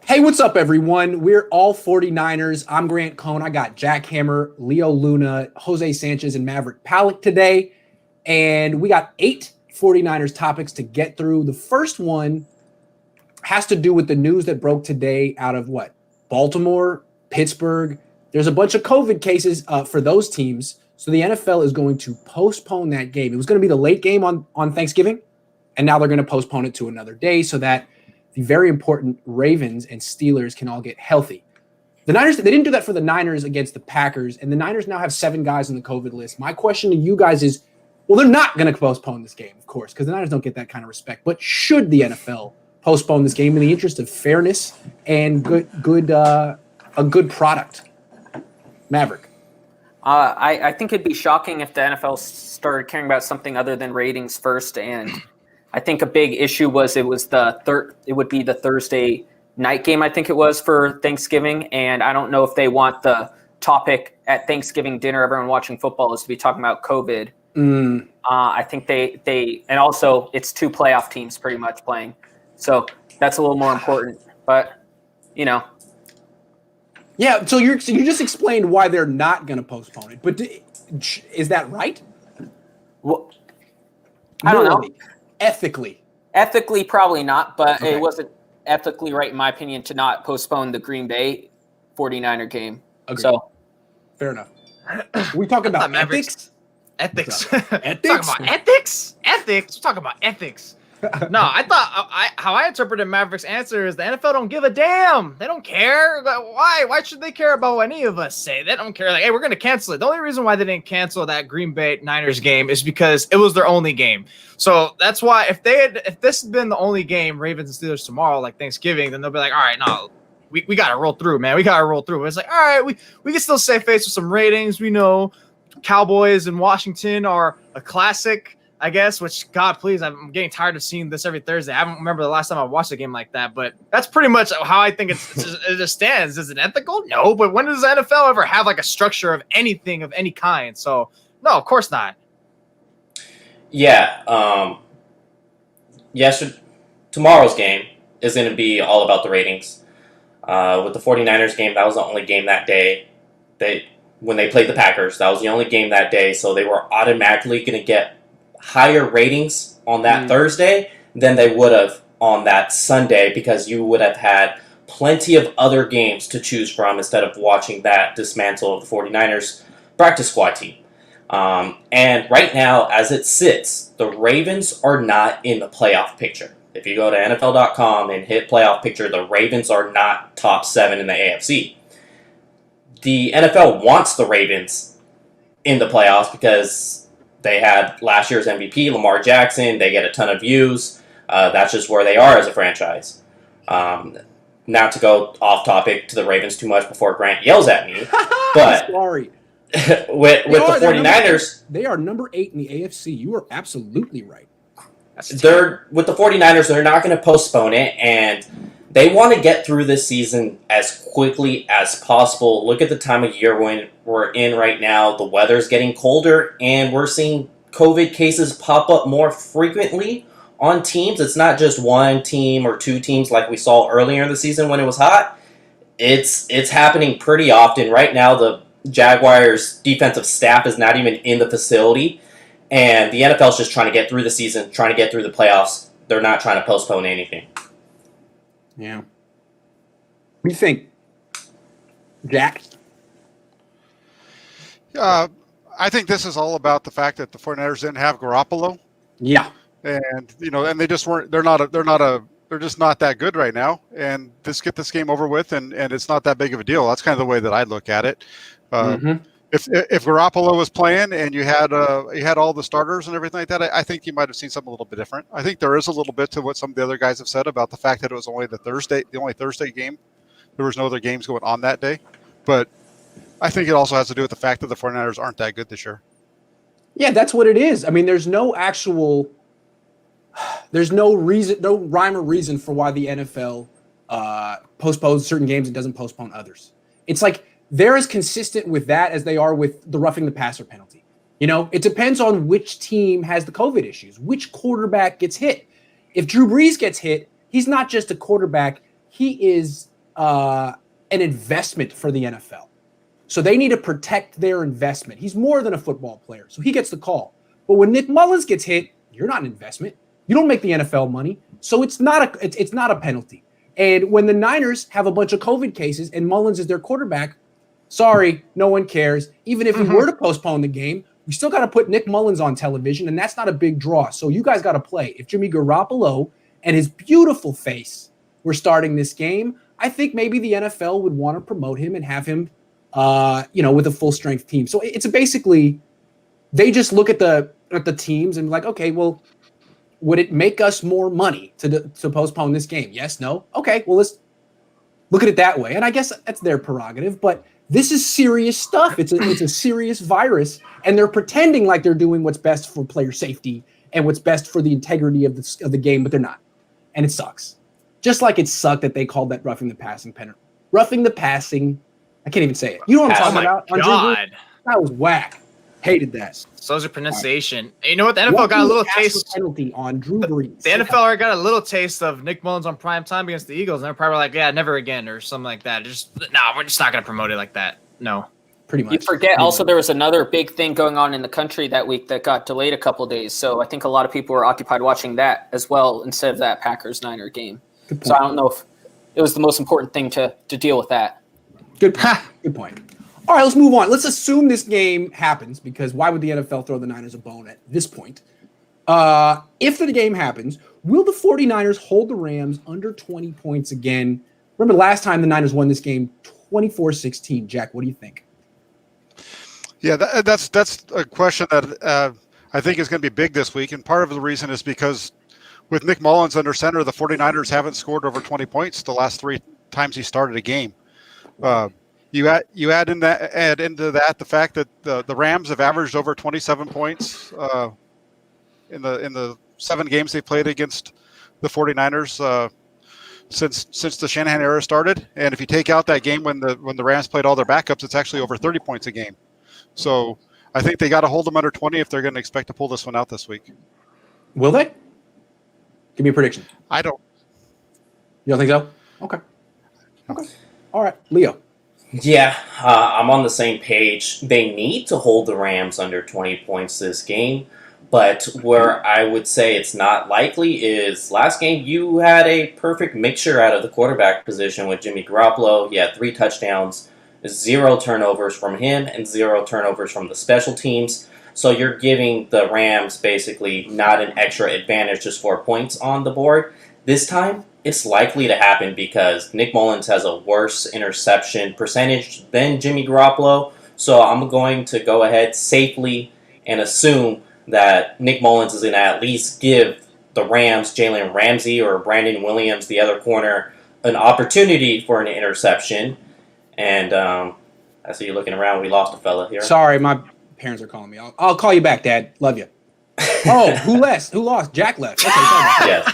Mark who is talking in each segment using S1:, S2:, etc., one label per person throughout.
S1: Hey, what's up, everyone? We're all 49ers. I'm Grant Cohn. I got Jack Hammer, Leo Luna, Jose Sanchez, and Maverick Pallack today. And we got 8 49ers topics to get through. The first one has to do with the news that broke today out of what? Baltimore, Pittsburgh. There's a bunch of COVID cases for those teams. So the NFL is going to postpone that game. It was going to be the late game on Thanksgiving, and now they're going to postpone it to another day so that the very important Ravens and Steelers can all get healthy. The Niners, they didn't do that for the Niners against the Packers, and the Niners now have 7 guys on the COVID list. My question to you guys is, well, they're not going to postpone this game, of course, because the Niners don't get that kind of respect. But should the NFL postpone this game in the interest of fairness and a good product? Maverick.
S2: I think it'd be shocking if the NFL started caring about something other than ratings first. And I think a big issue was it would be the Thursday night game, I think it was, for Thanksgiving. And I don't know if they want the topic at Thanksgiving dinner, everyone watching football, is to be talking about COVID. I think they and also it's 2 playoff teams pretty much playing. So that's a little more important. But, you know.
S1: Yeah, so you just explained why they're not going to postpone it. But is that right?
S2: Well, I don't know.
S1: Ethically,
S2: probably not, but
S1: okay.
S2: It wasn't ethically right, in my opinion, to not postpone the Green Bay 49er game.
S1: Agreed.
S2: So,
S1: fair enough. We talking about
S3: ethics?
S1: Ethics?
S3: Talking about ethics? Ethics? We're talking about ethics. No, I thought how I interpreted Maverick's answer is the NFL don't give a damn. They don't care. Why? Why should they care about what any of us say? They don't care. Like, hey, we're going to cancel it. The only reason why they didn't cancel that Green Bay Niners game is because it was their only game. So that's why if this had been the only game, Ravens and Steelers tomorrow, like Thanksgiving, then they'll be like, all right, no, we got to roll through, man. We got to roll through. But it's like, all right, we can still save face with some ratings. We know Cowboys in Washington are a classic, I guess, which, God, please, I'm getting tired of seeing this every Thursday. I don't remember the last time I watched a game like that, but that's pretty much how I think it just stands. Is it ethical? No, but when does the NFL ever have like a structure of anything of any kind? So, no, of course not.
S4: Yeah. Tomorrow's game is going to be all about the ratings. With the 49ers game, that was the only game that day. When they played the Packers, that was the only game that day, so they were automatically going to get higher ratings on that Thursday than they would have on that Sunday, because you would have had plenty of other games to choose from instead of watching that dismantle of the 49ers practice squad team. And right now, as it sits, the Ravens are not in the playoff picture. If you go to NFL.com and hit playoff picture, the Ravens are not top 7 in the AFC. The NFL wants the Ravens in the playoffs because they had last year's MVP, Lamar Jackson. They get a ton of views. That's just where they are as a franchise. Not to go off topic to the Ravens too much before Grant yells at me. But
S1: sorry.
S4: with the 49ers.
S1: They are number 8 in the AFC. You are absolutely right.
S4: With the 49ers, they're not going to postpone it, and they want to get through this season as quickly as possible. Look at the time of year when we're in right now. The weather's getting colder, and we're seeing COVID cases pop up more frequently on teams. It's not just one team or 2 teams like we saw earlier in the season when it was hot. It's happening pretty often. Right now, the Jaguars' defensive staff is not even in the facility, and the NFL's just trying to get through the season, trying to get through the playoffs. They're not trying to postpone anything.
S1: Yeah. What do you think, Jack?
S5: I think this is all about the fact that the 49ers didn't have Garoppolo.
S1: Yeah.
S5: And and they just weren't. They're just not that good right now. And get this game over with, and it's not that big of a deal. That's kind of the way that I look at it. If Garoppolo was playing and you had all the starters and everything like that, I think you might have seen something a little bit different. I think there is a little bit to what some of the other guys have said about the fact that it was only the only Thursday game. There was no other games going on that day. But I think it also has to do with the fact that the 49ers aren't that good this year.
S1: Yeah, that's what it is. I mean, there's no reason, no rhyme or reason for why the NFL postpones certain games and doesn't postpone others. It's like they're as consistent with that as they are with the roughing the passer penalty. It depends on which team has the COVID issues, which quarterback gets hit. If Drew Brees gets hit, he's not just a quarterback. He is an investment for the NFL. So they need to protect their investment. He's more than a football player, so he gets the call. But when Nick Mullins gets hit, you're not an investment. You don't make the NFL money, so it's not a penalty. And when the Niners have a bunch of COVID cases and Mullins is their quarterback, sorry, no one cares. Even if we were to postpone the game, we still got to put Nick Mullins on television, and that's not a big draw. So you guys got to play. If Jimmy Garoppolo and his beautiful face were starting this game, I think maybe the NFL would want to promote him and have him, with a full strength team. So it's basically they just look at the teams and be like, okay, well, would it make us more money to postpone this game? Yes, no. Okay, well, let's look at it that way. And I guess that's their prerogative, but this is serious stuff. It's a serious virus, and they're pretending like they're doing what's best for player safety and what's best for the integrity of the game, but they're not. And it sucks. Just like it sucked that they called that roughing the passing penalty. Roughing the passing. I can't even say it. You know what I'm talking about? On Drew Brees? That was whack. Hated that.
S3: So's your pronunciation. Right. You know what? The NFL got a little taste
S1: penalty on Drew Brees.
S3: The NFL already got a little taste of Nick Mullins on prime time against the Eagles, and they're probably like, "Yeah, never again," or something like that. We're just not going to promote it like that. No,
S1: pretty much.
S2: You forget. Also, there was another big thing going on in the country that week that got delayed a couple of days. So I think a lot of people were occupied watching that as well instead of that Packers-Niner game. So I don't know if it was the most important thing to deal with that.
S1: Good point. Good point. All right, let's move on. Let's assume this game happens, because why would the NFL throw the Niners a bone at this point? If the game happens, will the 49ers hold the Rams under 20 points again? Remember last time the Niners won this game 24-16. Jack, what do you think?
S5: Yeah, that's a question that I think is going to be big this week, and part of the reason is because with Nick Mullins under center, the 49ers haven't scored over 20 points the last 3 times he started a game. You add into that the fact that the Rams have averaged over 27 points in the 7 games they played against the 49ers since the Shanahan era started. And if you take out that game when the Rams played all their backups, it's actually over 30 points a game. So I think they got to hold them under 20 if they're going to expect to pull this one out this week.
S1: Will they? Give me a prediction.
S5: I don't.
S1: You don't think so? Okay. All right, Leo.
S4: Yeah, I'm on the same page. They need to hold the Rams under 20 points this game, but where I would say it's not likely is last game you had a perfect mixture out of the quarterback position with Jimmy Garoppolo. He had 3 touchdowns, 0 turnovers from him, and 0 turnovers from the special teams. So you're giving the Rams basically not an extra advantage, just 4 points on the board. This time, it's likely to happen because Nick Mullins has a worse interception percentage than Jimmy Garoppolo. So I'm going to go ahead safely and assume that Nick Mullins is going to at least give the Rams, Jalen Ramsey or Brandon Williams, the other corner, an opportunity for an interception. And I see you looking around. We lost a fella here.
S1: Sorry, my parents are calling me. I'll call you back, Dad. Love you. Oh, who lost? Jack left. Okay, sorry about that.
S4: Yes.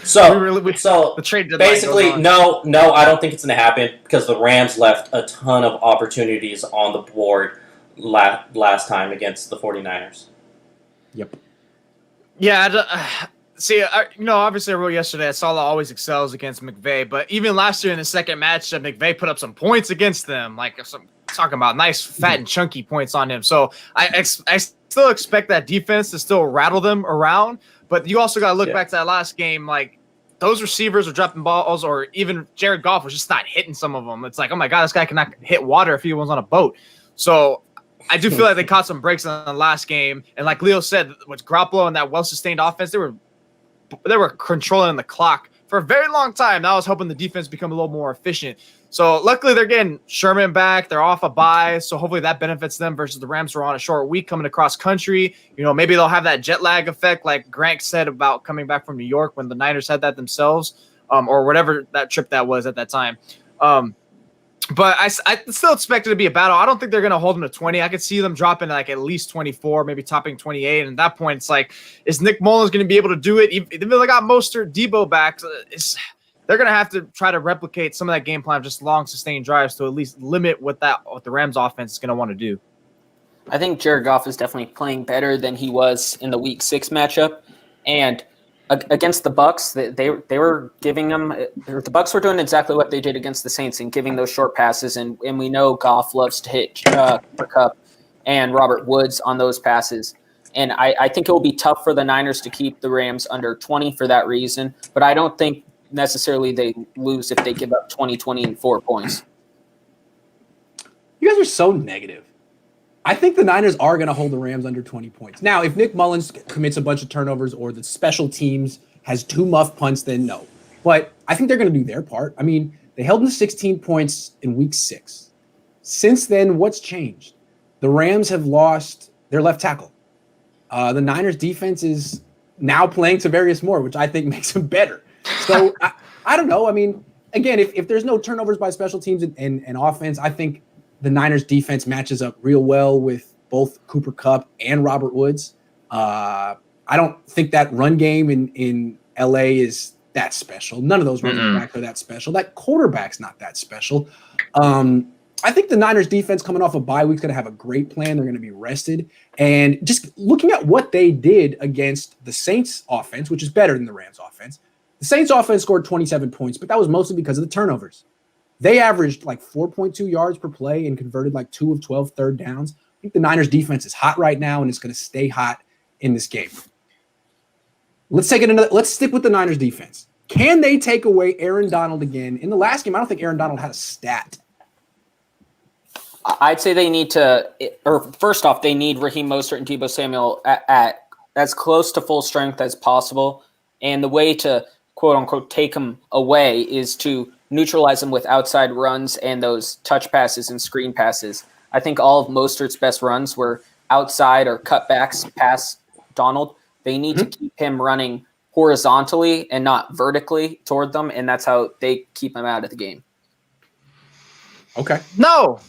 S4: So
S3: the trade
S4: basically, no, I don't think it's going to happen because the Rams left a ton of opportunities on the board last time against the 49ers.
S1: Yep.
S3: Yeah, obviously I wrote yesterday that Saleh always excels against McVay, but even last year in the second matchup, McVay put up some points against them, talking about nice, fat, and chunky points on him. So I still expect that defense to still rattle them around. But you also got to look back to that last game. Like, those receivers were dropping balls, or even Jared Goff was just not hitting some of them. It's like, oh, my God, this guy cannot hit water if he was on a boat. So I do feel like they caught some breaks in the last game. And like Leo said, with Garoppolo and that well-sustained offense, they were controlling the clock for a very long time. Now I was hoping the defense become a little more efficient. So luckily they're getting Sherman back. They're off a bye. So hopefully that benefits them versus the Rams who are on a short week coming across country. Maybe they'll have that jet lag effect like Grant said about coming back from New York when the Niners had that themselves, or whatever that trip that was at that time. But I still expect it to be a battle. I don't think they're going to hold them to 20. I could see them dropping like at least 24, maybe topping 28. And at that point, it's like, is Nick Mullins going to be able to do it? Even though they got Mostert, Debo back, they're going to have to try to replicate some of that game plan, just long, sustained drives to at least limit what the Rams offense is going to want to do.
S2: I think Jared Goff is definitely playing better than he was in the Week 6 matchup. And against the Bucks, they were giving them. The Bucks were doing exactly what they did against the Saints and giving those short passes. And we know Goff loves to hit Cooper Kupp and Robert Woods on those passes. And I think it will be tough for the Niners to keep the Rams under 20 for that reason. But I don't think necessarily they lose if they give up 24 points.
S1: You guys are so negative. I think the Niners are going to hold the Rams under 20 points. Now, if Nick Mullins commits a bunch of turnovers or the special teams has 2 muff punts, then no. But I think they're going to do their part. I mean, they held them to 16 points in week 6. Since then, what's changed? The Rams have lost their left tackle. The Niners defense is now playing Tavarius Moore, which I think makes him better. So I don't know. I mean, again, if there's no turnovers by special teams and offense, I think the Niners defense matches up real well with both Cooper Kupp and Robert Woods. I don't think that run game in LA is that special. None of those running backs are that special. That quarterback's not that special. I think the Niners defense coming off a bye week is going to have a great plan. They're going to be rested. And just looking at what they did against the Saints offense, which is better than the Rams offense, the Saints offense scored 27 points, but that was mostly because of the turnovers. They averaged like 4.2 yards per play and converted like 2 of 12 third downs. I think the Niners defense is hot right now, and it's going to stay hot in this game. Let's stick with the Niners defense. Can they take away Aaron Donald again? In the last game, I don't think Aaron Donald had a stat.
S2: I'd say they need to, or first off, they need Raheem Mostert and Deebo Samuel at as close to full strength as possible. And the way to, quote unquote, take them away is to neutralize them with outside runs and those touch passes and screen passes. I think all of Mostert's best runs were outside or cutbacks past Donald. They need to keep him running horizontally and not vertically toward them, and that's how they keep him out of the game.
S1: Okay.
S3: No,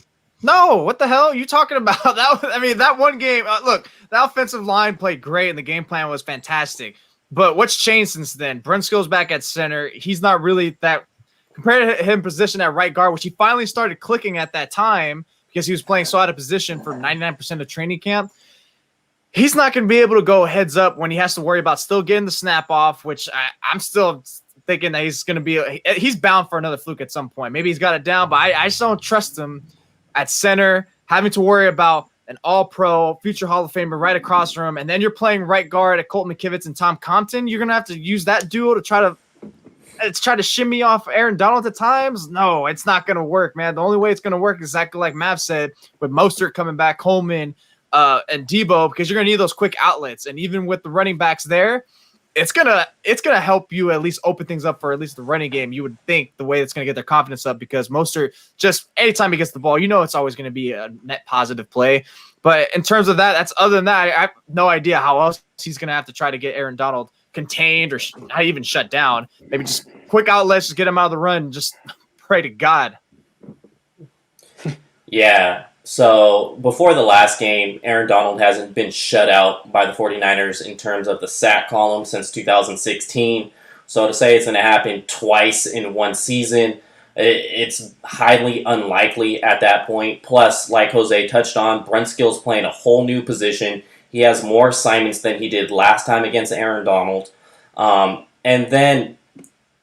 S3: what the hell are you talking about? That one game, look, the offensive line played great and the game plan was fantastic. But what's changed since then? Brunskill's back at center. He's not really that – compared to him positioned at right guard, which he finally started clicking at that time because he was playing so out of position for 99% of training camp. He's not going to be able to go heads up when he has to worry about still getting the snap off, which I'm still thinking that he's going to be – he's bound for another fluke at some point. Maybe he's got it down, but I just don't trust him at center, having to worry about an all-pro, future Hall of Famer right across from him, and then you're playing right guard at Colt McKivitz and Tom Compton. You're going to have to use that duo to try to shimmy off Aaron Donald at times. No, it's not going to work, man. The only way it's going to work is exactly like Mav said, with Mostert coming back, Coleman, and Deebo, because you're going to need those quick outlets. And even with the running backs there, it's gonna help you at least open things up for at least the running game. You would think the way it's gonna get their confidence up, because Mostert, just anytime he gets the ball, it's always gonna be a net positive play. But in terms of that, other than that, I have no idea how else he's gonna have to try to get Aaron Donald contained or not even shut down. Maybe just quick outlets, just get him out of the run. Just pray to God.
S4: Yeah. So before the last game, Aaron Donald hasn't been shut out by the 49ers in terms of the sack column since 2016. So to say it's going to happen twice in one season, it's highly unlikely at that point. Plus, like Jose touched on, Brunskill's playing a whole new position. He has more assignments than he did last time against Aaron Donald. And then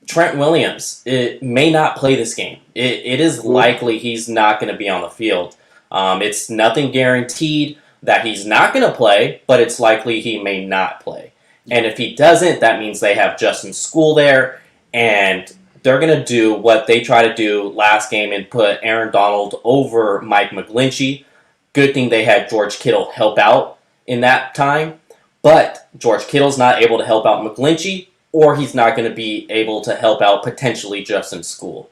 S4: Trent Williams, it may not play this game. It is likely he's not going to be on the field. It's nothing guaranteed that he's not going to play, but it's likely he may not play. And if he doesn't, that means they have Justin School there, and they're going to do what they tried to do last game and put Aaron Donald over Mike McGlinchey. Good thing they had George Kittle help out in that time, but George Kittle's not able to help out McGlinchey, or he's not going to be able to help out potentially Justin School.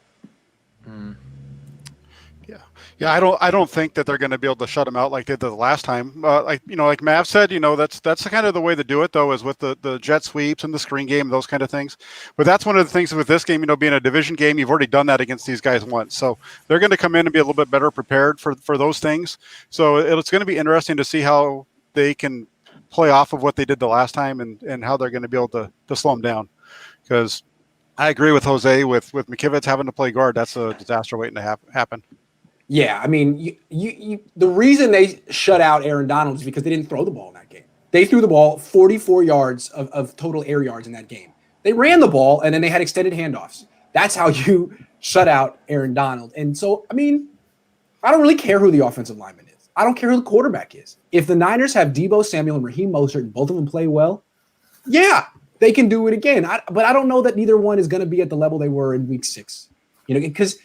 S5: Yeah, I don't think that they're going to be able to shut him out like they did the last time. Like Mav said, that's kind of the way to do it, though, is with the jet sweeps and the screen game, those kind of things. But that's one of the things with this game, being a division game, you've already done that against these guys once. So they're going to come in and be a little bit better prepared for those things. So it's going to be interesting to see how they can play off of what they did the last time and how they're going to be able to slow them down. Because I agree with Jose with McKivitz having to play guard. That's a disaster waiting to happen.
S1: Yeah, I mean, you the reason they shut out Aaron Donald is because they didn't throw the ball in that game. They threw the ball 44 yards of total air yards in that game. They ran the ball, and then they had extended handoffs. That's how you shut out Aaron Donald. And so, I mean, I don't really care who the offensive lineman is. I don't care who the quarterback is. If the Niners have Deebo Samuel and Raheem Mostert and both of them play well, yeah, they can do it again. But I don't know that neither one is going to be at the level they were in week 6. You know, because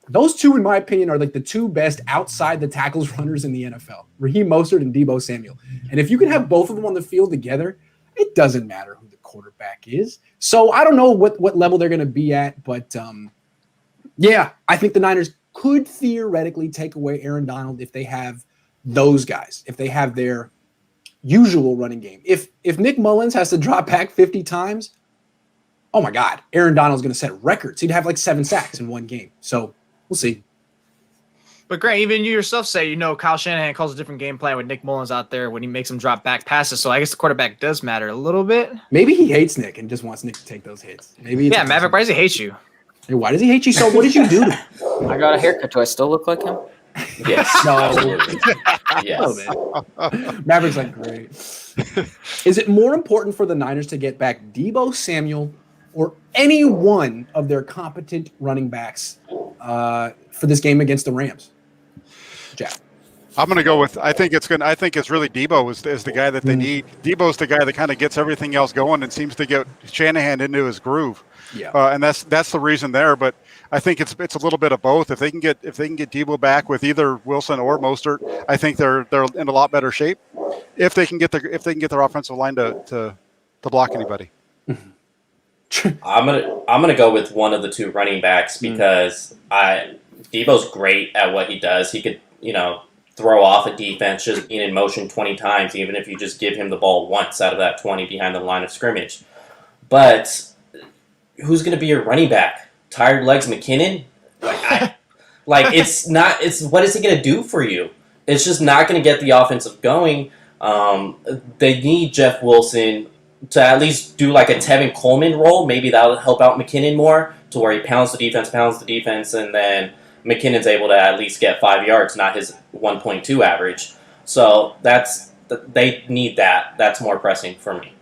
S1: those two, in my opinion, are like the two best outside the tackles runners in the NFL, Raheem Mostert and Deebo Samuel. And if you can have both of them on the field together, it doesn't matter who the quarterback is. So I don't know what level they're going to be at, but yeah, I think the Niners could theoretically take away Aaron Donald if they have those guys, if they have their usual running game. If Nick Mullins has to drop back 50 times, oh my God, Aaron Donald's going to set records. He'd have like 7 sacks in one game. So we'll see.
S3: But Grant, even you yourself say, Kyle Shanahan calls a different game plan with Nick Mullins out there when he makes him drop back passes. So I guess the quarterback does matter a little bit.
S1: Maybe he hates Nick and just wants Nick to take those hits. Maybe.
S3: Yeah, Maverick, why does he hate you?
S1: Hey, why does he hate you so? What did you do to him?
S2: I got a haircut. Do I still look like him?
S4: Yes.
S1: No.
S4: Yes.
S1: Maverick's like, great. Is it more important for the Niners to get back Deebo Samuel or any one of their competent running backs for this game against the Rams? Jack.
S5: I'm going to go with. I think it's really Deebo is the guy that they need. Debo's the guy that kind of gets everything else going and seems to get Shanahan into his groove.
S1: Yeah.
S5: And that's the reason there. But I think it's a little bit of both. If they can get Deebo back with either Wilson or Mostert, I think they're in a lot better shape. If they can get their offensive line to block anybody.
S4: I'm gonna go with one of the two running backs because Deebo's great at what he does. He could throw off a defense just being in motion 20 times, even if you just give him the ball once out of that 20 behind the line of scrimmage. But who's going to be your running back? Tired legs McKinnon? It's not. It's what is he going to do for you? It's just not going to get the offensive going. They need Jeff Wilson to at least do like a Tevin Coleman role. Maybe that'll help out McKinnon more to where he pounds the defense, and then McKinnon's able to at least get 5 yards, not his 1.2 average. So they need that. That's more pressing for me.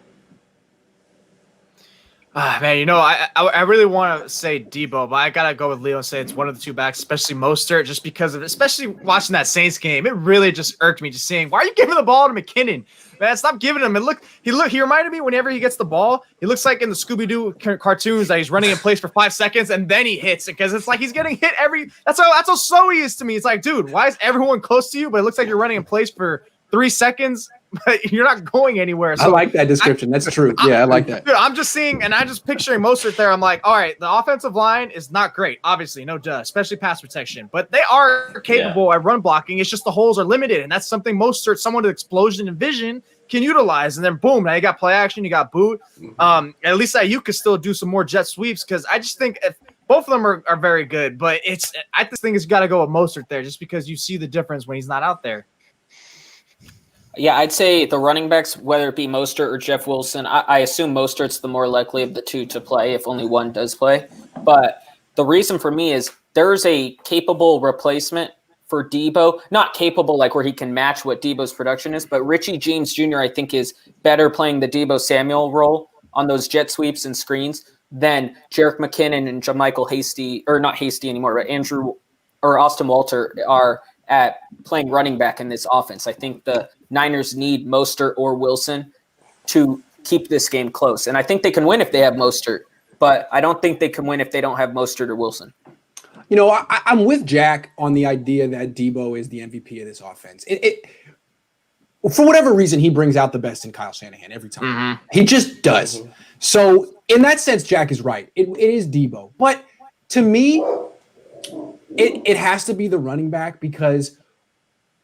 S3: Man, I really want to say Deebo, but I got to go with Leo and say it's one of the two backs, especially Mostert, just because of it, especially watching that Saints game. It really just irked me just seeing, why are you giving the ball to McKinnon? Man, stop giving him. And he reminded me whenever he gets the ball, he looks like in the Scooby-Doo cartoons that he's running in place for 5 seconds and then he hits it because it's like he's getting hit that's how slow he is to me. It's like, dude, why is everyone close to you, but it looks like you're running in place for 3 seconds, but you're not going anywhere. So
S1: I like that description. That's true. Yeah, I like that.
S3: Dude, I'm just seeing, and I'm just picturing Mostert there. I'm like, all right, the offensive line is not great, obviously, no duh, especially pass protection, but they are capable at run blocking. It's just the holes are limited, and that's something Mostert, someone with explosion and vision, can utilize. And then boom, now you got play action, you got boot. At least you could still do some more jet sweeps because I just think if both of them are very good, but I just think it's got to go with Mostert there just because you see the difference when he's not out there.
S2: Yeah, I'd say the running backs, whether it be Mostert or Jeff Wilson, I assume Mostert's the more likely of the two to play if only one does play. But the reason for me is there's a capable replacement for Deebo. Not capable like where he can match what Deebo's production is, but Richie James Jr. I think is better playing the Deebo Samuel role on those jet sweeps and screens than Jerick McKinnon and JaMychal Hasty, or not Hasty anymore, but Andrew or Austin Walter are at playing running back in this offense. I think the Niners need Mostert or Wilson to keep this game close. And I think they can win if they have Mostert, but I don't think they can win if they don't have Mostert or Wilson.
S1: I'm with Jack on the idea that Deebo is the MVP of this offense. For whatever reason, he brings out the best in Kyle Shanahan every time. Mm-hmm. He just does. Mm-hmm. So in that sense, Jack is right. It is Deebo. But to me, it has to be the running back because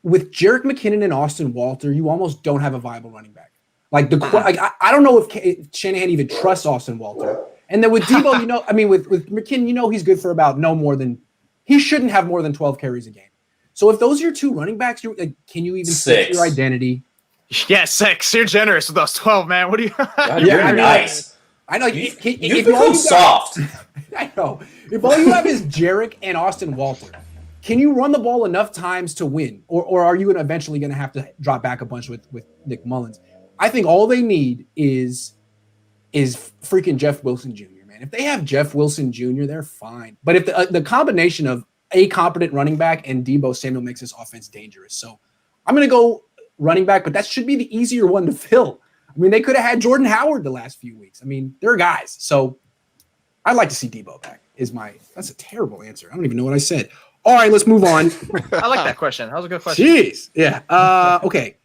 S1: with Jerick McKinnon and Austin Walter, you almost don't have a viable running back. I don't know if Shanahan even trusts Austin Walter. And then with Deebo, with McKinnon, he's good for about he shouldn't have more than 12 carries a game. So if those are your two running backs, can you even set your identity?
S3: Yeah, 6. You're generous with those 12, man. What do you?
S4: You're nice.
S1: I know
S4: you become soft.
S1: I know. If all you have is Jerick and Austin Walter, can you run the ball enough times to win? Or are you eventually going to have to drop back a bunch with Nick Mullins? I think all they need is freaking Jeff Wilson Jr., man. If they have Jeff Wilson Jr., they're fine. But if the combination of a competent running back and Deebo Samuel makes this offense dangerous. So I'm going to go running back, but that should be the easier one to fill. I mean, they could have had Jordan Howard the last few weeks. I mean, they're guys. So I'd like to see Deebo back that's a terrible answer. I don't even know what I said. All right, let's move on.
S3: I like that question. That was a good question.
S1: Jeez. Yeah. Okay.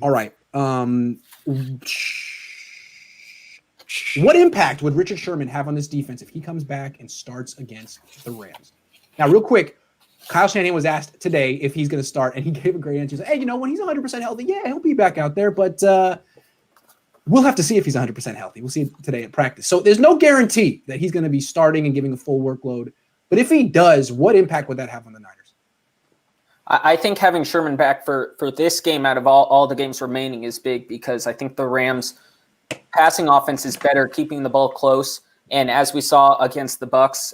S1: All right. What impact would Richard Sherman have on this defense if he comes back and starts against the Rams? Now, real quick, Kyle Shanahan was asked today if he's going to start, and he gave a great answer. He said, hey, when he's 100% healthy, yeah, he'll be back out there, but we'll have to see if he's 100% healthy. We'll see it today at practice. So there's no guarantee that he's going to be starting and giving a full workload. But if he does, what impact would that have on the Niners?
S2: I think having Sherman back for this game out of all the games remaining is big, because I think the Rams' passing offense is better, keeping the ball close. And as we saw against the Bucs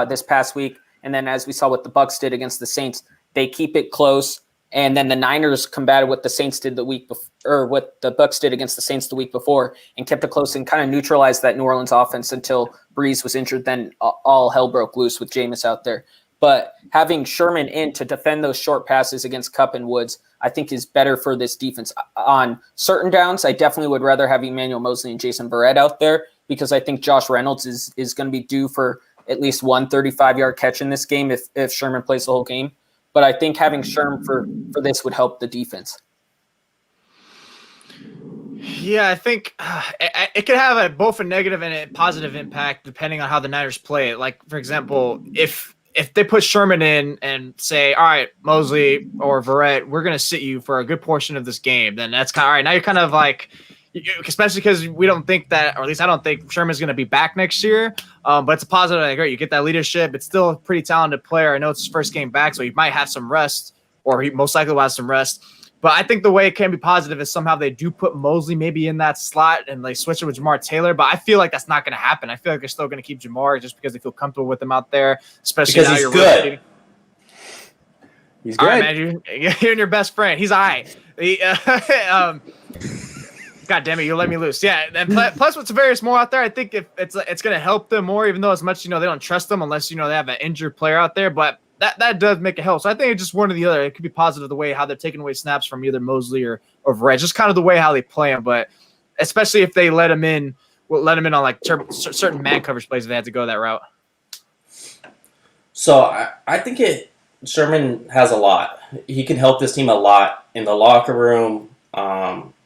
S2: this past week, and then as we saw what the Bucs did against the Saints, they keep it close. And then the Niners combated what the Saints did the week before, or what the Bucs did against the Saints the week before, and kept it close and kind of neutralized that New Orleans offense until Breeze was injured. Then all hell broke loose with Jameis out there. But having Sherman in to defend those short passes against Kupp and Woods, I think is better for this defense. On certain downs, I definitely would rather have Emmanuel Mosley and Jason Verrett out there, because I think Josh Reynolds is going to be due for at least one 35-yard catch in this game if Sherman plays the whole game. But I think having Sherman for this would help the defense.
S3: Yeah, I think it could have both a negative and a positive impact depending on how the Niners play it. Like, for example, if they put Sherman in and say, all right, Mosley or Verrett, we're going to sit you for a good portion of this game, then that's kind of all right. Now you're kind of like, especially because we don't think that, or at least I don't think Sherman's going to be back next year. But it's a positive. I agree. You get that leadership. It's still a pretty talented player. I know it's his first game back, so he might have some rest, or he most likely will have some rest. But I think the way it can be positive is somehow they do put Mosley maybe in that slot and they switch it with Jamar Taylor. But I feel like that's not going to happen. I feel like they're still going to keep Jamar just because they feel comfortable with him out there, especially
S4: because
S3: now
S4: he's
S3: you're
S4: good.
S3: rotating.
S1: He's good.
S3: All right, man. You're and your best friend. He's all right. God damn it, you let me loose. Yeah, and plus with Tavarius Moore out there, I think if it's going to help them more, even though as much, they don't trust them unless, they have an injured player out there. But that does make it help. So I think it's just one or the other. It could be positive the way how they're taking away snaps from either Mosley or Verrett, just kind of the way how they play them. But especially if they let him in on like certain man coverage plays if they had to go that route.
S4: So I think Sherman has a lot. He can help this team a lot in the locker room,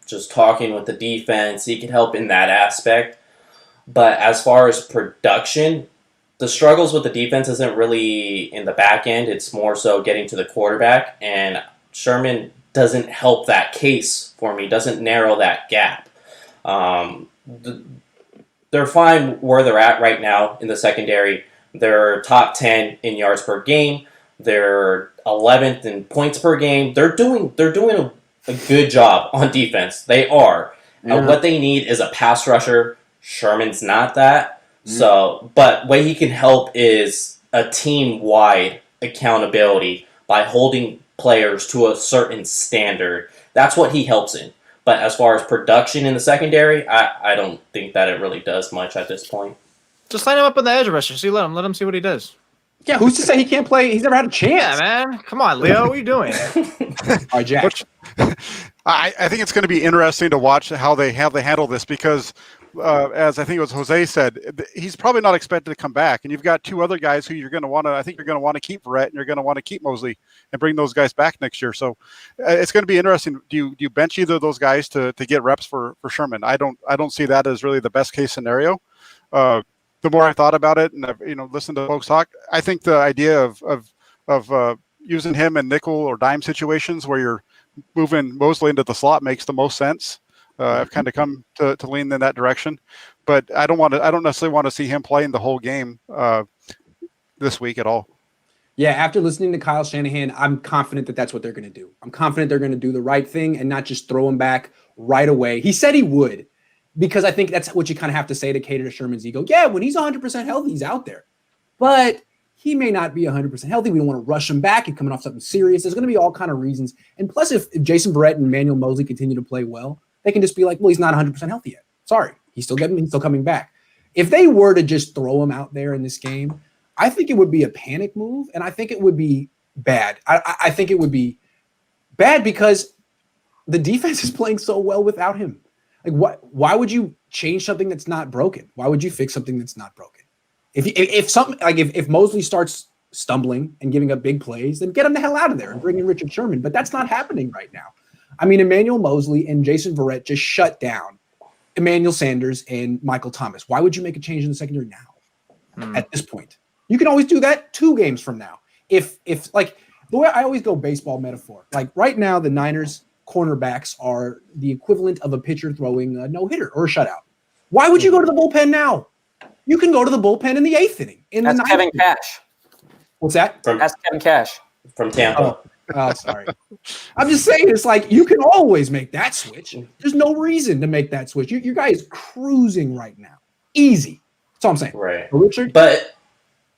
S4: just talking with the defense. He can help in that aspect. But as far as production, the struggles with the defense isn't really in the back end. It's more so getting to the quarterback. And Sherman doesn't help that case for me, doesn't narrow that gap. They're fine where they're at right now in the secondary. They're top 10 in yards per game. They're 11th in points per game. They're doing a good job on defense. They are.
S1: Yeah.
S4: What they need is a pass rusher. Sherman's not that. So, but what he can help is a team-wide accountability by holding players to a certain standard. That's what he helps in. But as far as production in the secondary, I don't think that it really does much at this point.
S3: Just line him up on the edge rusher. Let him see what he does.
S1: Yeah, who's to say he can't play? He's never had a chance.
S3: Yeah, man. Come on, Leo. What are you doing?
S1: All right, Jack.
S5: I think it's going to be interesting to watch how they handle this because, as I think it was Jose said, he's probably not expected to come back. And you've got two other guys who you're going to want to. I think you're going to want to keep Verrett and you're going to want to keep Mosley and bring those guys back next year. So it's going to be interesting. Do you bench either of those guys to get reps for Sherman? I don't see that as really the best case scenario. The more I thought about it and listened to folks talk, I think the idea of using him in nickel or dime situations where you're moving Mosley into the slot makes the most sense. I've kind of come to lean in that direction, but I don't necessarily want to see him playing the whole game this week at all.
S1: Yeah, after listening to Kyle Shanahan, I'm confident that that's what they're going to do. I'm confident they're going to do the right thing and not just throw him back right away. He said he would. Because I think that's what you kind of have to say to cater to Sherman's ego. Yeah, when he's 100% healthy, he's out there. But he may not be 100% healthy. We don't want to rush him back and coming off something serious. There's going to be all kind of reasons. And plus, if Jason Verrett and Emmanuel Mosley continue to play well, They can just be like, well, he's not 100% healthy yet. Sorry, he's still coming back. If they were to just throw him out there in this game, I think it would be a panic move, and I think it would be bad. I think it would be bad because the defense is playing so well without him. Like, why would you change something that's not broken? Why would you fix something that's not broken? If Mosley starts stumbling and giving up big plays, then get him the hell out of there and bring in Richard Sherman. But that's not happening right now. I mean, Emmanuel Mosley and Jason Verrett just shut down Emmanuel Sanders and Michael Thomas. Why would you make a change in the secondary now at this point? You can always do that 2 games from now. If like the way I always go baseball metaphor, like right now the Niners cornerbacks are the equivalent of a pitcher throwing a no-hitter or a shutout. Why would you go to the bullpen now? You can go to the bullpen in the 8th inning.
S2: That's Kevin Cash.
S1: What's that?
S2: That's Kevin Cash.
S4: From Tampa.
S1: Oh, sorry. I'm just saying, it's like you can always make that switch. There's no reason to make that switch. Your guy is cruising right now. Easy. That's all I'm saying.
S4: Right.
S1: Richard?
S4: But,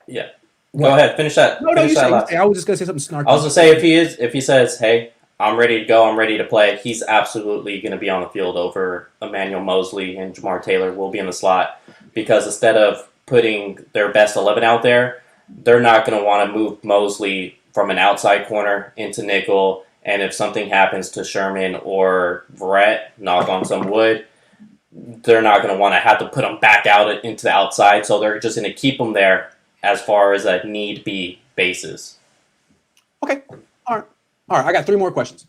S4: yeah. Go ahead. Finish that.
S1: No, you say. I was just going to say something snarky.
S4: I was going to say, if he says, hey, I'm ready to go, I'm ready to play, he's absolutely going to be on the field over Emmanuel Mosley, and Jamar Taylor will be in the slot. Because instead of putting their best 11 out there, they're not going to want to move Mosley from an outside corner into nickel, and if something happens to Sherman or Verrett, knock on some wood, they're not going to want to have to put them back out into the outside, so they're just going to keep them there as far as a need-be basis.
S1: Okay. All right, I got 3 more questions.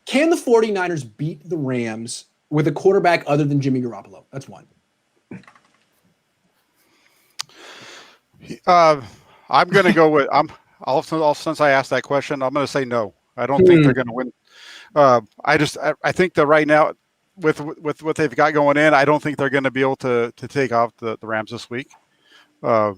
S1: Can the 49ers beat the Rams with a quarterback other than Jimmy Garoppolo? That's 1.
S5: I'm going to go with since I asked that question, I'm going to say no. I don't think they're going to win. I think that right now, with what they've got going in, I don't think they're going to be able to take off the Rams this week. With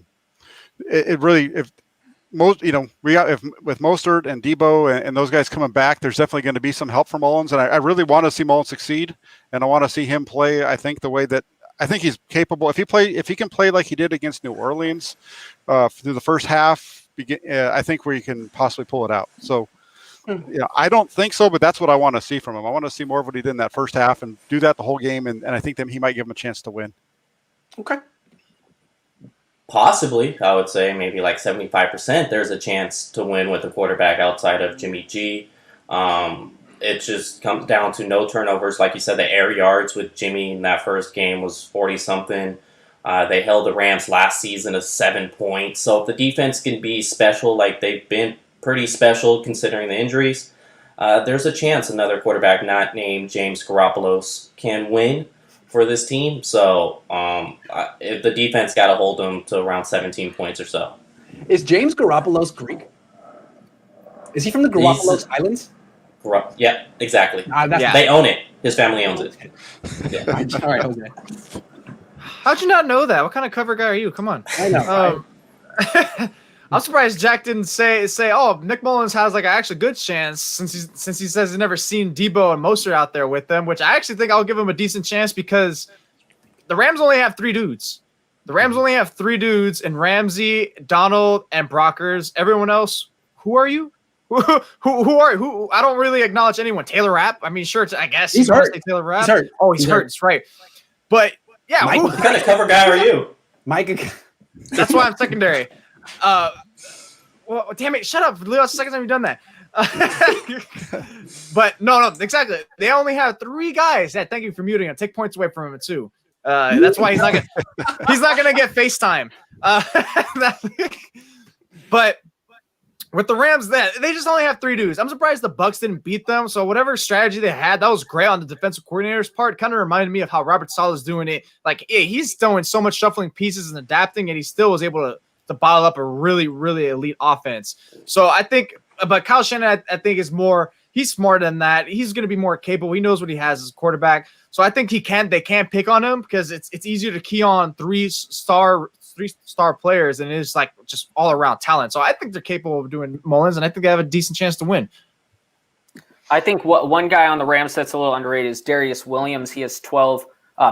S5: Mostert and Debo and those guys coming back, there's definitely going to be some help from Mullins, and I really want to see Mullins succeed, and I want to see him play. I think the way that I think he's capable. If he can play like he did against New Orleans through the first half, I think we can possibly pull it out. So, I don't think so, but that's what I want to see from him. I want to see more of what he did in that first half and do that the whole game, and I think that he might give him a chance to win.
S1: Okay.
S4: Possibly, I would say maybe like 75% there's a chance to win with a quarterback outside of Jimmy G. It just comes down to no turnovers. Like you said, the air yards with Jimmy in that first game was 40-something. They held the Rams last season to 7 points. So if the defense can be special, like they've been pretty special considering the injuries, there's a chance another quarterback not named James Garoppolo can win for this team. So if the defense got to hold them to around 17 points or so.
S1: Is James Garoppolo's Greek? Is he from the Garoppolo's Islands?
S4: Yeah, exactly.
S3: Yeah.
S4: They own it. His family owns it. Yeah.
S1: All right, Jose.
S3: How'd you not know that? What kind of cover guy are you? Come on.
S1: I know.
S3: I'm surprised Jack didn't say, oh, Nick Mullins has like an actually good chance since he says he's never seen Debo and Mostert out there with them, which I actually think I'll give him a decent chance because the Rams only have 3 dudes. The Rams only have 3 dudes in Ramsey, Donald, and Brockers. Everyone else, who are you? Who are you? I don't really acknowledge anyone. Taylor Rapp? I mean, sure, I guess.
S1: He's hurt.
S3: Taylor Rapp.
S1: He's hurt.
S3: Oh, he's hurt. That's right. But, yeah.
S1: Mike,
S4: What kind of cover guy are you?
S1: Mike.
S3: That's why I'm secondary. Well, damn it, shut up, Leo. It's the second time you've done that. But no, exactly. They only have 3 guys. Yeah, thank you for muting him. Take points away from him too. That's why he's not gonna get FaceTime. But with the Rams, they just only have 3 dudes. I'm surprised the Bucks didn't beat them. So whatever strategy they had, that was great on the defensive coordinator's part. Kind of reminded me of how Robert Saleh's doing it. Like, he's throwing so much shuffling pieces and adapting, and he still was able to bottle up a really, really elite offense. So I think, but Kyle Shanahan, I think he's smarter than that. He's going to be more capable. He knows what he has as a quarterback. So I think they can't pick on him because it's easier to key on 3-star players and it's like just all around talent. So I think they're capable of doing Mullins, and I think they have a decent chance to win.
S2: I think one guy on the Rams that's a little underrated is Darius Williams. He has 12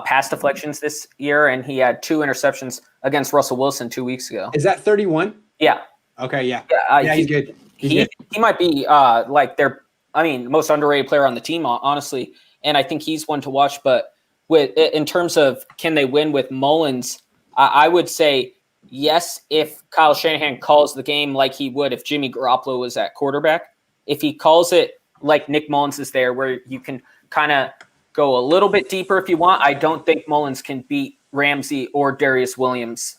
S2: pass deflections this year, and he had 2 interceptions against Russell Wilson 2 weeks ago.
S1: Is that 31?
S2: Yeah.
S1: Okay, yeah.
S2: Yeah,
S1: he's good.
S2: He might be like their most underrated player on the team, honestly. And I think he's one to watch. But in terms of can they win with Mullins, I would say yes if Kyle Shanahan calls the game like he would if Jimmy Garoppolo was at quarterback. If he calls it like Nick Mullins is there, where you can kind of go a little bit deeper if you want, I don't think Mullins can beat Ramsey or Darius Williams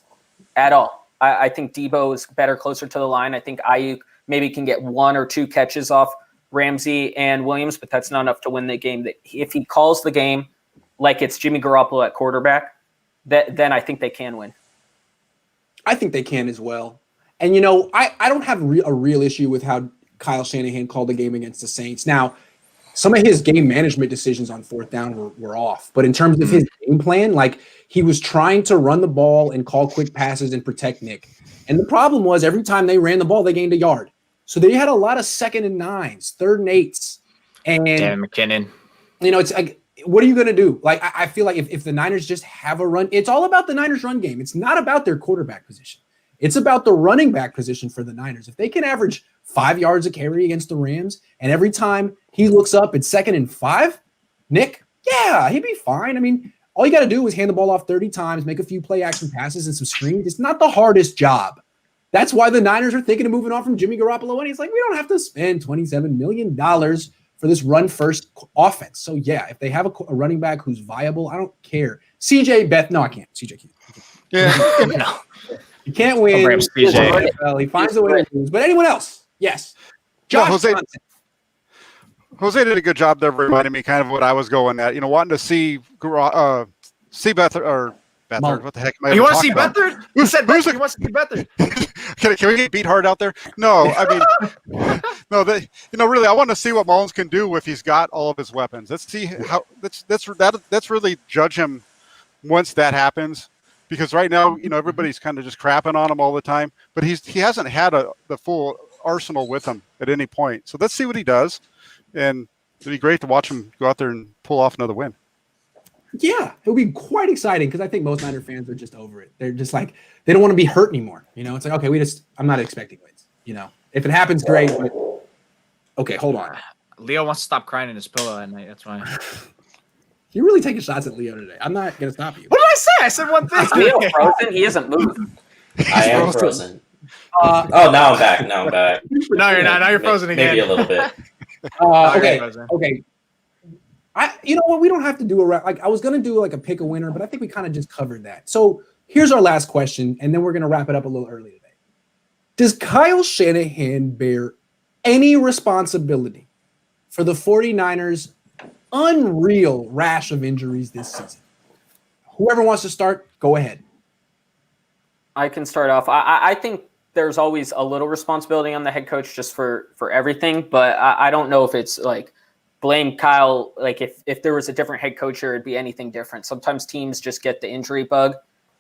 S2: at all. I think Debo is better closer to the line. I think Ayuk maybe can get 1 or 2 catches off Ramsey and Williams, but that's not enough to win the game. If he calls the game like it's Jimmy Garoppolo at quarterback, then I think they can win.
S1: I think they can as well. And, you know, I don't have a real issue with how Kyle Shanahan called the game against the Saints. Now, some of his game management decisions on 4th down were off. But in terms of his game plan, like he was trying to run the ball and call quick passes and protect Nick. And the problem was every time they ran the ball, they gained a yard. So they had a lot of 2nd and 9s, 3rd and 8s. And
S3: Dan McKinnon.
S1: You know, it's like, what are you going to do? Like, I feel like if the Niners just have a run, it's all about the Niners run game. It's not about their quarterback position. It's about the running back position for the Niners. If they can average 5 yards a carry against the Rams, and every time he looks up, it's 2nd and 5, Nick, yeah, he'd be fine. I mean, all you got to do is hand the ball off 30 times, make a few play action passes and some screens. It's not the hardest job. That's why the Niners are thinking of moving on from Jimmy Garoppolo. And he's like, we don't have to spend $27 million for this run-first offense. So, yeah, if they have a running back who's viable, I don't care. No, I can't. CJ can't.
S5: Yeah.
S3: No.
S1: You can't win.
S3: CJ.
S1: He finds a way to lose. But anyone else? Yes. Josh Johnson.
S5: Jose did a good job there, reminding me kind of what I was going at. You know, wanting to see Beathard or Beathard. What the heck am I?
S3: You want to see
S5: about?
S3: Beathard? Who said Beathard? You want to see Beathard? Can
S5: we get beat hard out there? No, I mean, no. Really, I want to see what Mullins can do if he's got all of his weapons. Let's see how. Let's really judge him once that happens. Because right now, you know, everybody's kind of just crapping on him all the time, but he hasn't had the full arsenal with him at any point. So let's see what he does, and it'd be great to watch him go out there and pull off another win.
S1: Yeah, it would be quite exciting because I think most Niner fans are just over it. They're just like they don't want to be hurt anymore. You know, it's like okay, I'm not expecting wins. You know, if it happens, great. But okay, hold on.
S3: Leo wants to stop crying in his pillow at night. That's why.
S1: You're really taking shots at Leo today. I'm not going to stop you.
S3: What did I say? I said one thing.
S2: Is Leo frozen? He hasn't moved.
S4: I am frozen. Now I'm back. No,
S3: you're not. Now you're frozen again.
S4: Maybe a little bit.
S1: Okay. You know what? We don't have to do I was going to do like a pick a winner, but I think we kind of just covered that. So here's our last question, and then we're going to wrap it up a little early today. Does Kyle Shanahan bear any responsibility for the 49ers' unreal rash of injuries this season? Whoever wants to start, go ahead.
S2: I can start off. I think there's always a little responsibility on the head coach just for everything, but I don't know if it's like blame Kyle. Like if there was a different head coach here, it'd be anything different. Sometimes teams just get the injury bug,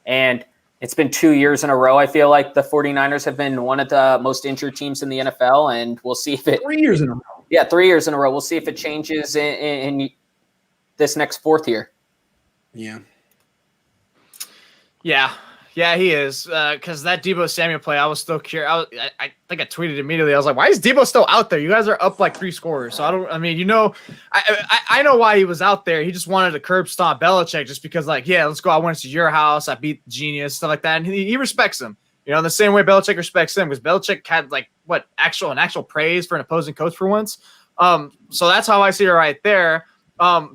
S2: and it's been 2 years in a row. I feel like the 49ers have been one of the most injured teams in the NFL, and we'll see if it
S1: 3 years in a row.
S2: Yeah, 3 years in a row. We'll see if it changes in this next 4th year.
S1: Yeah.
S3: Yeah, he is. Because that Deebo Samuel play, I was still curious. I think I tweeted immediately. I was like, why is Deebo still out there? You guys are up like 3 scores. So I know why he was out there. He just wanted to curb stomp Belichick just because, like, yeah, let's go. I went to your house. I beat the genius, stuff like that. And he respects him. You know, the same way Belichick respects him, because Belichick had actual praise for an opposing coach for once. So that's how I see it right there.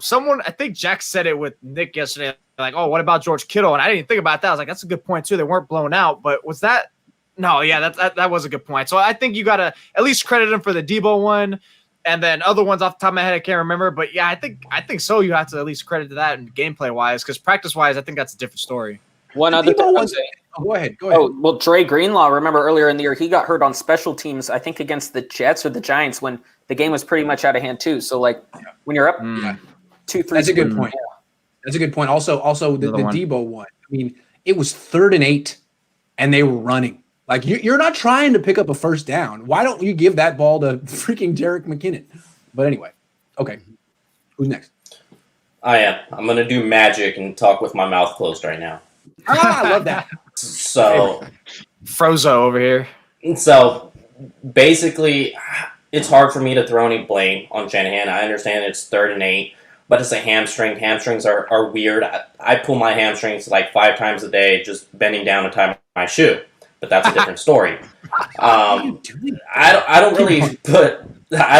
S3: Someone, I think Jack said it with Nick yesterday, like, oh, what about George Kittle? And I didn't even think about that. I was like, that's a good point too. They weren't blown out, but was that? No, yeah, that was a good point. So I think you got to at least credit him for the Debo one, and then other ones off the top of my head I can't remember. But yeah, I think so. You have to at least credit to that and gameplay wise, because practice wise, I think that's a different story.
S2: One other thing.
S1: Go ahead.
S2: Oh, well, Dre Greenlaw, remember earlier in the year, he got hurt on special teams, I think against the Jets or the Giants when the game was pretty much out of hand too. So like when you're up 2-3.
S1: That's a good point. That's a good point. Also the Debo one. I mean, it was 3rd and 8 and they were running. Like you're not trying to pick up a first down. Why don't you give that ball to freaking Jerick McKinnon? But anyway, okay. Who's next?
S4: I am. I'm going to do magic and talk with my mouth closed right now.
S1: I love that.
S4: So
S3: Frozo over here.
S4: So basically, it's hard for me to throw any blame on Shanahan. I understand it's 3rd and 8, but it's a hamstring. Hamstrings are weird. I pull my hamstrings like 5 times a day just bending down to tie my shoe, but that's a different story. I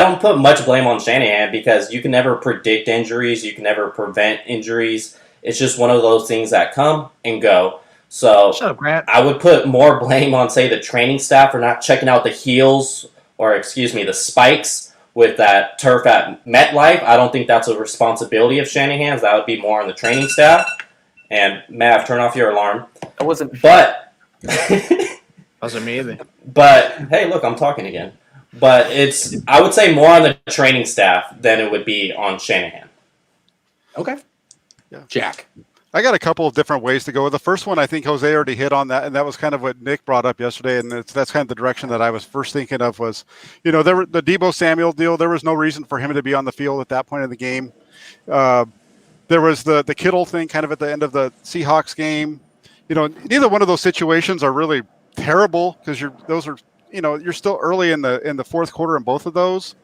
S4: don't put much blame on Shanahan because you can never predict injuries. You can never prevent injuries. It's just one of those things that come and go. So
S3: Shut up, Grant.
S4: I would put more blame on, say, the training staff for not checking out the heels or, the spikes with that turf at MetLife. I don't think that's a responsibility of Shanahan's. That would be more on the training staff. And Mav, turn off your alarm.
S2: I wasn't.
S4: But
S3: Wasn't me either.
S4: But hey, look, I'm talking again. But I would say more on the training staff than it would be on Shanahan.
S1: Okay.
S5: Yeah.
S1: Jack.
S5: I got a couple of different ways to go. The first one, I think Jose already hit on that, and that was kind of what Nick brought up yesterday, and that's kind of the direction that I was first thinking of was, the Deebo Samuel deal. There was no reason for him to be on the field at that point in the game. There was the Kittle thing kind of at the end of the Seahawks game. Neither one of those situations are really terrible because you're still early in the fourth quarter in both of those.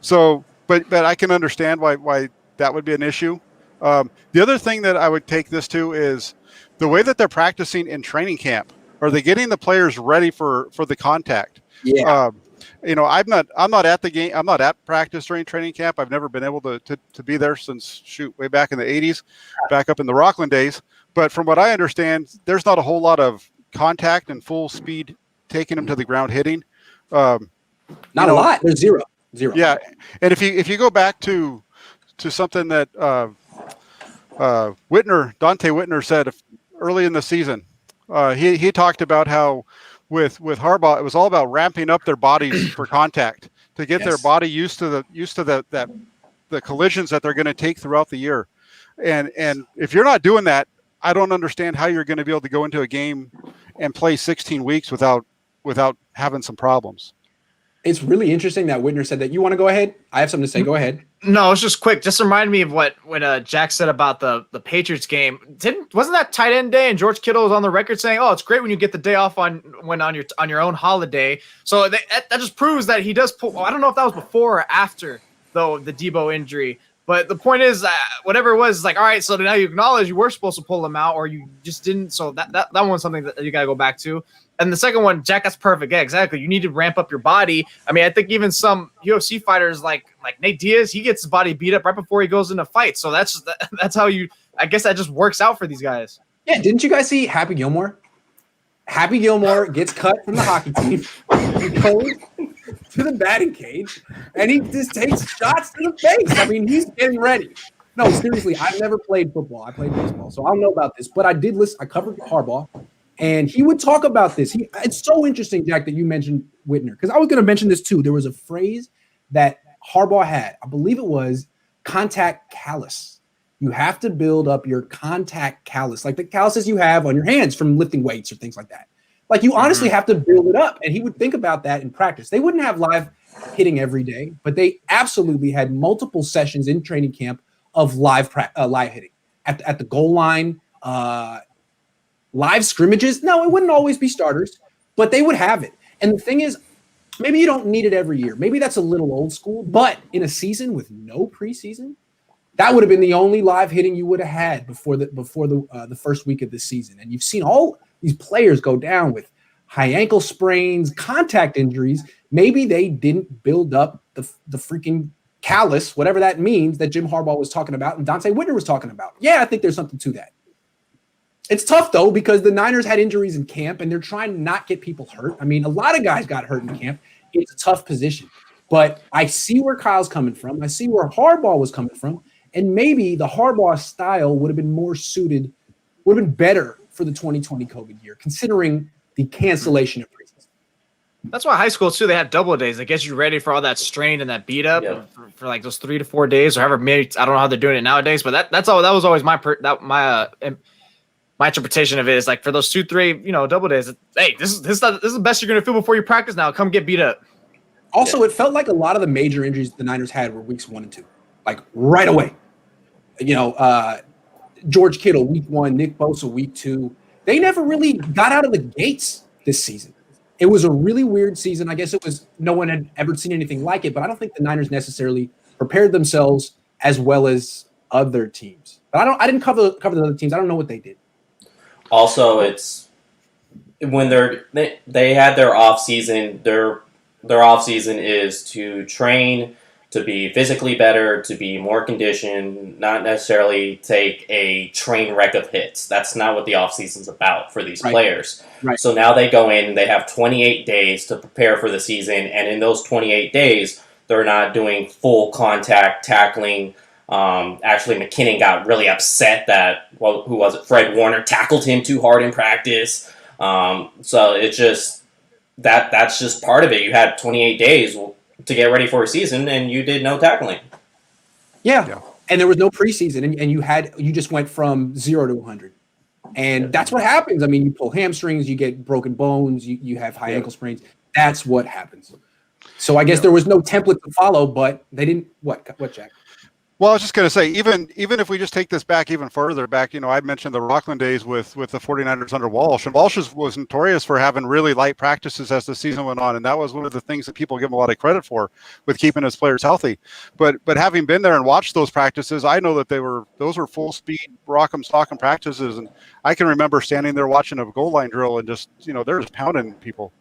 S5: So, but I can understand why that would be an issue. The other thing that I would take this to is the way that they're practicing in training camp. Are they getting the players ready for the contact?
S1: Yeah.
S5: I'm not at the game. I'm not at practice during training camp. I've never been able to be there since way back in the 80s, back up in the Rockland days. But from what I understand, there's not a whole lot of contact and full speed taking them to the ground hitting.
S1: Not a lot. There's zero.
S5: Yeah. And if you go back to something that Dante Whitner said early in the season, he talked about how with Harbaugh, it was all about ramping up their bodies for contact to get their body used to the collisions that they're going to take throughout the year. And if you're not doing that, I don't understand how you're going to be able to go into a game and play 16 weeks without having some problems.
S1: It's really interesting that Whitner said that. You want to go ahead? I have something to say. Go ahead.
S3: No, it's just quick. Just remind me of when Jack said about the Patriots game. Wasn't that tight end day? And George Kittle was on the record saying, "Oh, it's great when you get the day off on your own holiday." So that just proves that he does pull. I don't know if that was before or after though the Deebo injury. But the point is, whatever it was, like, all right, so now you acknowledge you were supposed to pull him out, or you just didn't. So that one's something that you got to go back to. And the second one, Jack, that's perfect. Yeah, exactly. You need to ramp up your body. I mean, I think even some UFC fighters like Nate Diaz, he gets his body beat up right before he goes into fight. So that's how I guess that just works out for these guys.
S1: Yeah, didn't you guys see Happy Gilmore? Happy Gilmore gets cut from the hockey team. He goes to the batting cage, and he just takes shots to the face. I mean, he's getting ready. No, seriously, I've never played football. I played baseball, so I don't know about this. But I did listen. I covered Harbaugh, and he would talk about this. It's so interesting, Jack, that you mentioned Whitner, because I was going to mention this too. There was a phrase that Harbaugh had. I believe it was contact callus. You have to build up your contact callus, like the calluses you have on your hands from lifting weights or things like that. Like you honestly have to build it up. And he would think about that in practice. They wouldn't have live hitting every day, but they absolutely had multiple sessions in training camp of live hitting at the goal line, live scrimmages. No, it wouldn't always be starters, but they would have it. And the thing is, maybe you don't need it every year. Maybe that's a little old school, but in a season with no preseason, that would have been the only live hitting you would have had before the first week of the season. And you've seen all these players go down with high ankle sprains, contact injuries. Maybe they didn't build up the freaking callus, whatever that means, that Jim Harbaugh was talking about and Dante Whitner was talking about. Yeah, I think there's something to that. It's tough, though, because the Niners had injuries in camp, and they're trying to not get people hurt. I mean, a lot of guys got hurt in camp. It's a tough position. But I see where Kyle's coming from. I see where Harbaugh was coming from. And maybe the Harbaugh style would have been more suited, would have been better for the 2020 COVID year, considering the cancellation of preseason.
S3: That's why high school, too, they had double days. That gets you ready for all that strain and that beat up for like those 3 to 4 days or however many. I don't know how they're doing it nowadays, but that was always my interpretation of it is like for those 2-3 double days. Hey, this is the best you're gonna feel before you practice. Now come get beat up.
S1: Also, it felt like a lot of the major injuries the Niners had were weeks 1 and 2, like right away. George Kittle week 1, Nick Bosa week 2. They never really got out of the gates this season. It was a really weird season. I guess it was no one had ever seen anything like it, but I don't think the Niners necessarily prepared themselves as well as other teams. But I didn't cover the other teams. I don't know what they did.
S4: Also, it's when they had their off season. Their off season is to train, to be physically better, to be more conditioned, not necessarily take a train wreck of hits. That's not what the offseason's about for these players.
S1: Right.
S4: So now they go in, they have 28 days to prepare for the season, and in those 28 days, they're not doing full contact tackling. Actually, McKinnon got really upset that, who was it? Fred Warner tackled him too hard in practice. So it's just, that's just part of it. You had 28 days to get ready for a season, and you did no tackling.
S1: Yeah. And there was no preseason, and you just went from 0 to 100. And that's what happens. I mean, you pull hamstrings, you get broken bones, you have high ankle sprains. That's what happens. So I guess there was no template to follow, but they didn't. What, Jack?
S5: Well, I was just going to say, even if we just take this back even further back, I mentioned the Rockland days with the 49ers under Walsh, and Walsh was notorious for having really light practices as the season went on, and that was one of the things that people give him a lot of credit for with keeping his players healthy. But having been there and watched those practices, I know that those were full speed rock'em sock'em practices, and I can remember standing there watching a goal line drill and just they're just pounding people.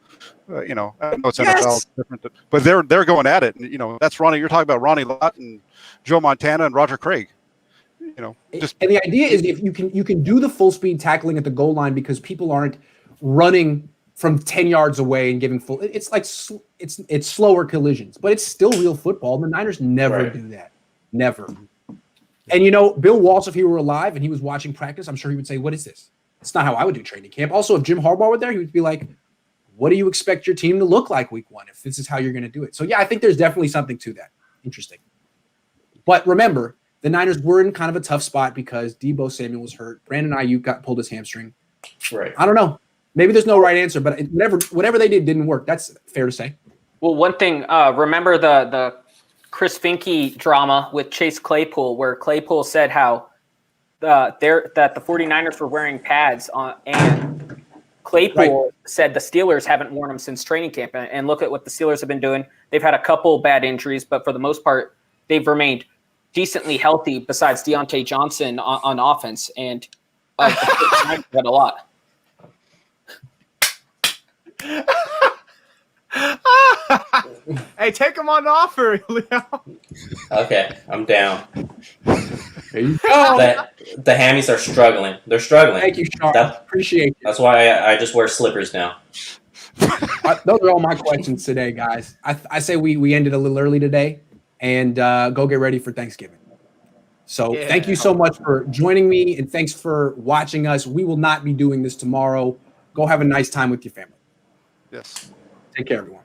S5: I know it's NFL, it's different, but they're going at it. And, that's Ronnie. You're talking about Ronnie Lott and Joe Montana and Roger Craig. And
S1: the idea is if you can do the full speed tackling at the goal line because people aren't running from 10 yards away and giving full. It's like it's slower collisions, but it's still real football. The Niners never do that, never. And Bill Walsh, if he were alive and he was watching practice, I'm sure he would say, "What is this? It's not how I would do training camp." Also, if Jim Harbaugh were there, he would be like, what do you expect your team to look like week 1 if this is how you're going to do it? So, yeah, I think there's definitely something to that. Interesting. But remember, the Niners were in kind of a tough spot because Deebo Samuel was hurt. Brandon Ayuk pulled his hamstring.
S4: Right.
S1: I don't know. Maybe there's no right answer, but whatever they did didn't work. That's fair to say.
S2: Well, one thing, remember the Chris Finke drama with Chase Claypool, where Claypool said how that the 49ers were wearing pads and Claypool said the Steelers haven't worn them since training camp. And look at what the Steelers have been doing. They've had a couple bad injuries, but for the most part, they've remained decently healthy besides Deontay Johnson on offense. And had a lot.
S3: Hey, take him on the offer, Leo.
S4: Okay, I'm down.
S1: There you go.
S4: The hammies are struggling. They're struggling.
S1: Thank you, Sean. Appreciate it.
S4: That's why I just wear slippers now.
S1: Those are all my questions today, guys. I say we ended a little early today and go get ready for Thanksgiving. So Thank you so much for joining me, and thanks for watching us. We will not be doing this tomorrow. Go have a nice time with your family.
S5: Yes.
S1: Take care, everyone.